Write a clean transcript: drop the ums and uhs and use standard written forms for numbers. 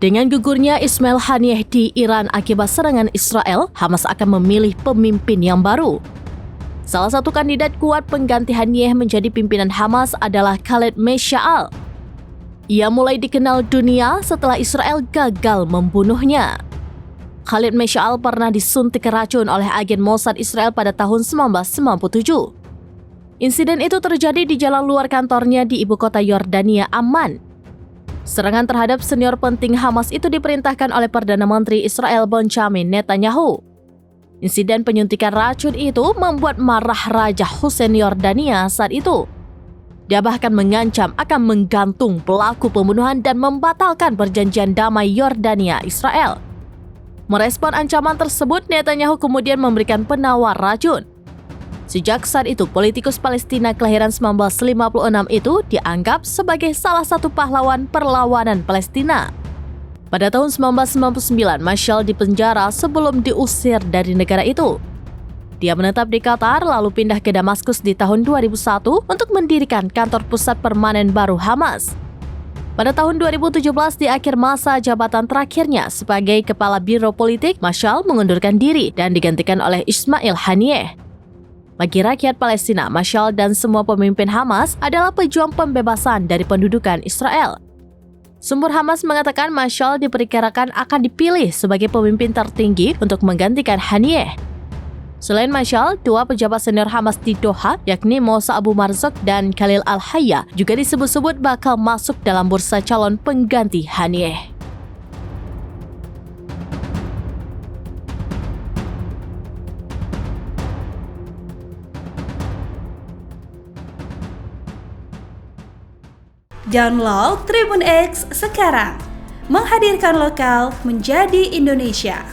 Dengan gugurnya Ismail Haniyeh di Iran akibat serangan Israel, Hamas akan memilih pemimpin yang baru. Salah satu kandidat kuat pengganti Haniyeh menjadi pimpinan Hamas adalah Khaled Meshaal. Ia mulai dikenal dunia setelah Israel gagal membunuhnya. Khaled Meshaal pernah disuntik racun oleh agen Mossad Israel pada tahun 1997. Insiden itu terjadi di jalan luar kantornya di ibu kota Yordania, Amman. Serangan terhadap senior penting Hamas itu diperintahkan oleh Perdana Menteri Israel Benjamin Netanyahu. Insiden penyuntikan racun itu membuat marah Raja Hussein Yordania saat itu. Dia bahkan mengancam akan menggantung pelaku pembunuhan dan membatalkan perjanjian damai Yordania-Israel. Merespon ancaman tersebut, Netanyahu kemudian memberikan penawar racun. Sejak saat itu, politikus Palestina kelahiran 1956 itu dianggap sebagai salah satu pahlawan perlawanan Palestina. Pada tahun 1999, Meshaal dipenjara sebelum diusir dari negara itu. Dia menetap di Qatar lalu pindah ke Damaskus di tahun 2001 untuk mendirikan kantor pusat permanen baru Hamas. Pada tahun 2017, di akhir masa jabatan terakhirnya sebagai kepala biro politik, Meshaal mengundurkan diri dan digantikan oleh Ismail Haniyeh. Bagi rakyat Palestina, Meshaal dan semua pemimpin Hamas adalah pejuang pembebasan dari pendudukan Israel. Sumber Hamas mengatakan Meshaal diperkirakan akan dipilih sebagai pemimpin tertinggi untuk menggantikan Haniyeh. Selain Meshaal, dua pejabat senior Hamas di Doha, yakni Moussa Abu Marzouk dan Khalil Al-Hayya, juga disebut-sebut bakal masuk dalam bursa calon pengganti Haniyeh. Download Tribun X sekarang, menghadirkan lokal menjadi Indonesia.